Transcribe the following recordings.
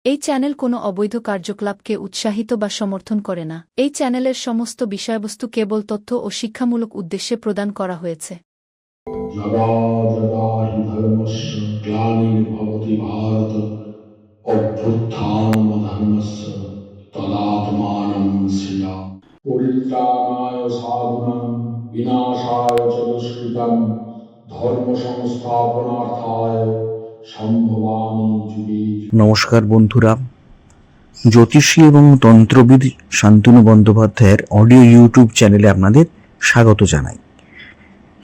এই চ্যানেল কোনো অবৈধ কার্যকলাপকে উৎসাহিত বা সমর্থন করে না। এই চ্যানেলের সমস্ত বিষয়বস্তু কেবল তথ্য ও শিক্ষামূলক উদ্দেশ্যে প্রদান করা হয়েছে। যদা যদা হি ধর্মস্য গ্লানির্ভবতি ভারত অভ্যুত্থানমধর্মস্য তদাত্মানং সৃজামি। পরিত্রাণায় সাধুনাং বিনাশায় চ দুষ্কৃতং ধর্ম সংস্থাপনার্থায় সম্ভবামি যুগে যুগে। নমস্কার বন্ধুরা, জ্যোতিষী এবং তন্ত্রবিদ শান্তনু বন্দ্যোপাধ্যায়ের অডিও ইউটিউব চ্যানেলে আপনাদের স্বাগত জানাই।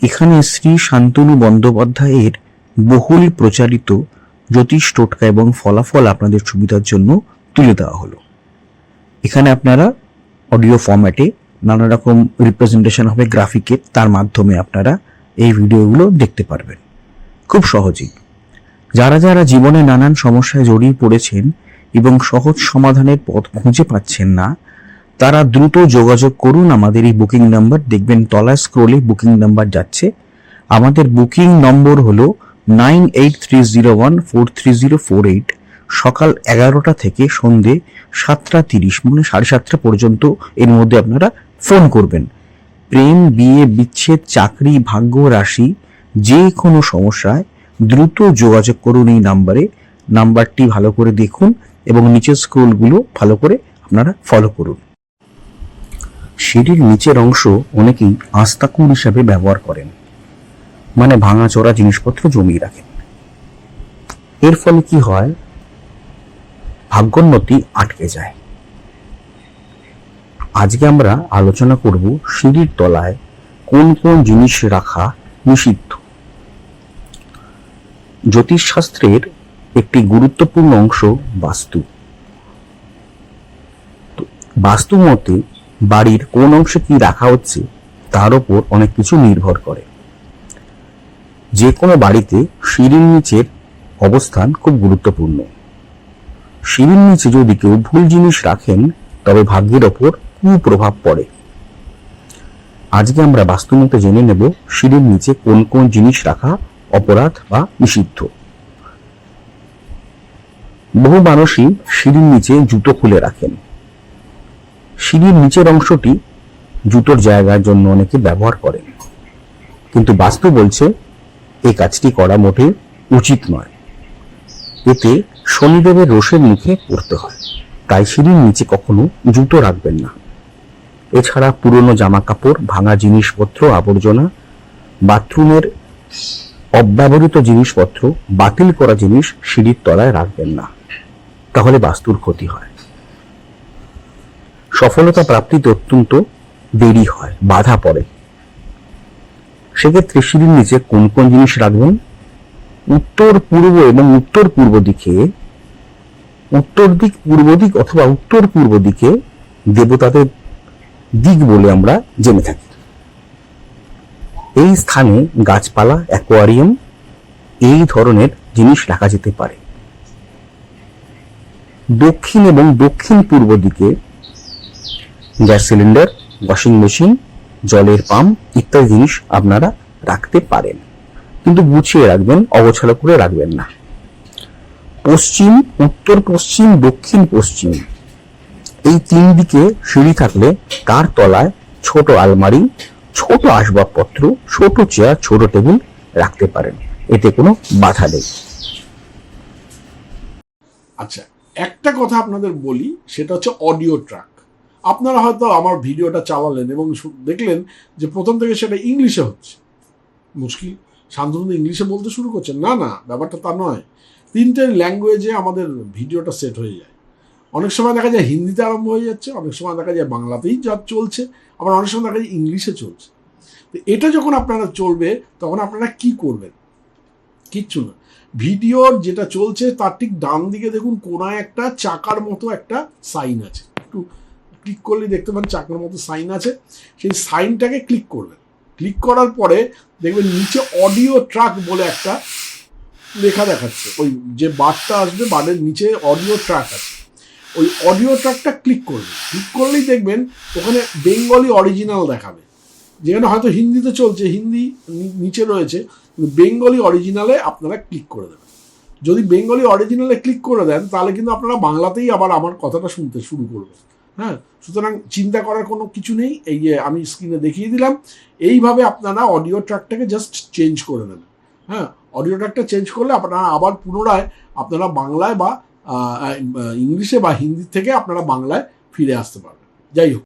এখানে শ্রী শান্তনু বন্দ্যোপাধ্যায়ের বহুল প্রচারিত জ্যোতিষ টোটকা এবং ফলাফল আপনাদের সুবিধার জন্য তুলে দেওয়া হলো। এখানে আপনারা অডিও ফরম্যাটে নানা রকম রিপ্রেজেন্টেশন হবে গ্রাফিকের, তার মাধ্যমে আপনারা এই ভিডিওগুলো দেখতে পারবেন খুব সহজেই। যারা যারা জীবনে নানান সমস্যায় জড়িয়ে পড়েছেন এবং সহজ সমাধানের পথ খুঁজে পাচ্ছেন না, তারা দ্রুত যোগাযোগ করুন আমাদের এই বুকিং নাম্বার। দেখবেন তলায় স্ক্রোলে বুকিং নাম্বার যাচ্ছে। আমাদের বুকিং নম্বর হলো 9830143048। সকাল 11টা থেকে সন্ধে 7:30 মানে 7:30 পর্যন্ত এর মধ্যে আপনারা ফোন করবেন। প্রেম, বিয়ে, বিচ্ছেদ, চাকরি, ভাগ্য, রাশি, যে কোনো সমস্যায় দ্রুত যোগাযোগ করুন এই নাম্বারে। নাম্বারটি ভালো করে দেখুন এবং নিচের স্ক্রোলগুলো ভালো করে আপনারা ফলো করুন। সিঁড়ির নিচের অংশ অনেকেই আস্তাকুর হিসাবে ব্যবহার করেন, মানে ভাঙাচোরা জিনিসপত্র জমিয়ে রাখেন। এর ফলে কি হয়? ভাগ্যোন্নতি আটকে যায়। আজকে আমরা আলোচনা করব সিঁড়ির তলায় কোন কোন জিনিস রাখা নিষিদ্ধ। জ্যোতিষশাস্ত্রের একটি গুরুত্বপূর্ণ অংশ বাস্তু। বাস্তু মতে বাড়ির কোন অংশে কি রাখা হচ্ছে তার উপর অনেক কিছু নির্ভর করে। যে কোনো বাড়িতে সিঁড়ির নিচের অবস্থান খুব গুরুত্বপূর্ণ। সিঁড়ির নিচে যদি কেউ ভুল জিনিস রাখেন তবে ভাগ্যের ওপর কুপ্রভাব পড়ে। আজকে আমরা বাস্তু মতে জেনে নেব সিঁড়ির নিচে কোন কোন জিনিস রাখা অপরাধ বা নিষিদ্ধ। বহু মানুষই সিঁড়ির নিচে জুতো খুলে রাখেন। সিঁড়ির নিচের অংশটি জুতোর জায়গার জন্য অনেকে ব্যবহার করেন, কিন্তু বাস্তু বলছে এই কাজটি করা মোটেই উচিত নয়। এতে শনিদেবের রোষের মুখে পড়তে হয়। তাই সিঁড়ির নিচে কখনো জুতো রাখবেন না। এছাড়া পুরনো জামা কাপড়, ভাঙা জিনিসপত্র, আবর্জনা, বাথরুমের অব্যবহৃত জিনিসপত্র, বাতিল করা জিনিস সিঁড়ির তলায় রাখবেন না, তাহলে বাস্তুর ক্ষতি হয়। সফলতা প্রাপ্তিতে অত্যন্ত দেরি হয়, বাধা পড়ে। সেক্ষেত্রে সিঁড়ির নিচে কোন কোন জিনিস রাখবেন? উত্তর পূর্ব এবং উত্তর পূর্ব দিকে, উত্তর দিক, পূর্ব দিক অথবা উত্তর পূর্ব দিকে দেবতাদের দিক বলে আমরা জেনে থাকি। এই স্থানে গাছপালা, অ্যাকোয়ারিয়াম এই ধরনের জিনিস রাখা যেতে পারে। দক্ষিণ এবং দক্ষিণ পূর্ব দিকে গ্যাস সিলিন্ডার, ওয়াশিং মেশিন, জলের পাম্প ইত্যাদি জিনিস আপনারা রাখতে পারেন, কিন্তু গুছিয়ে রাখবেন, অগোছালো করে রাখবেন না। পশ্চিম, উত্তর পশ্চিম, দক্ষিণ পশ্চিম এই তিন দিকে সিঁড়ি থাকলে তার তলায় ছোট আলমারি, ছোট আসবাবপত্র, ছোট চেয়ার, ছোট টেবিল রাখতে পারেন। এতে কোনো বাধা নেই। আচ্ছা, একটা কথা আপনাদের বলি, সেটা হচ্ছে অডিও ট্র্যাক। আপনারা হয়তো আমার ভিডিওটা চালালেন এবং দেখলেন যে প্রথম থেকে সেটা ইংলিশে হচ্ছে। মুশকিল, শান্তনু ইংলিশে বলতে শুরু করছেন। না না, ব্যাপারটা তা নয়। 3টে ল্যাঙ্গুয়েজে আমাদের ভিডিওটা সেট হয়ে যায়। অনেক সময় দেখা যায় হিন্দিতে আরম্ভ হয়ে যাচ্ছে, অনেক সময় দেখা যায় বাংলাতেই যা চলছে, আবার অনেক সময় দেখা যায় ইংলিশে চলছে। তো এটা যখন আপনারা চলবে তখন আপনারা কি করবেন? কিচ্ছু না, ভিডিওর যেটা চলছে তার ঠিক ডান দিকে দেখুন কোনায় একটা চাকার মতো একটা সাইন আছে। একটু ক্লিক করলে দেখতে পান চাকার মতো সাইন আছে। সেই সাইনটাকে ক্লিক করবেন। ক্লিক করার পরে দেখবেন নিচে অডিও ট্র্যাক বলে একটা লেখা দেখাচ্ছে। ওই যে বারটা আসবে, বারের নিচে অডিও ট্র্যাক আছে। ওই অডিও ট্র্যাকটা ক্লিক করবেন। ক্লিক করলেই দেখবেন ওখানে বেঙ্গলি অরিজিনাল দেখাবে। যেখানে হয়তো হিন্দিতে চলছে, হিন্দি নিচে রয়েছে, বেঙ্গলি অরিজিনালে আপনারা ক্লিক করে দেবেন। যদি বেঙ্গলি অরিজিনালে ক্লিক করে দেন তাহলে কিন্তু আপনারা বাংলাতেই আবার আমার কথাটা শুনতে শুরু করবেন। হ্যাঁ, সুতরাং চিন্তা করার কোনো কিছু নেই। এই যে আমি স্ক্রিনে দেখিয়ে দিলাম, এইভাবে আপনারা অডিও ট্র্যাকটাকে জাস্ট চেঞ্জ করে নেবেন। হ্যাঁ, অডিও ট্র্যাকটা চেঞ্জ করলে আপনারা আবার পুনরায় আপনারা বাংলায় বা ইংলিশে বা হিন্দি থেকে আপনারা বাংলায় ফিরে আসতে পারবেন। যাই হোক।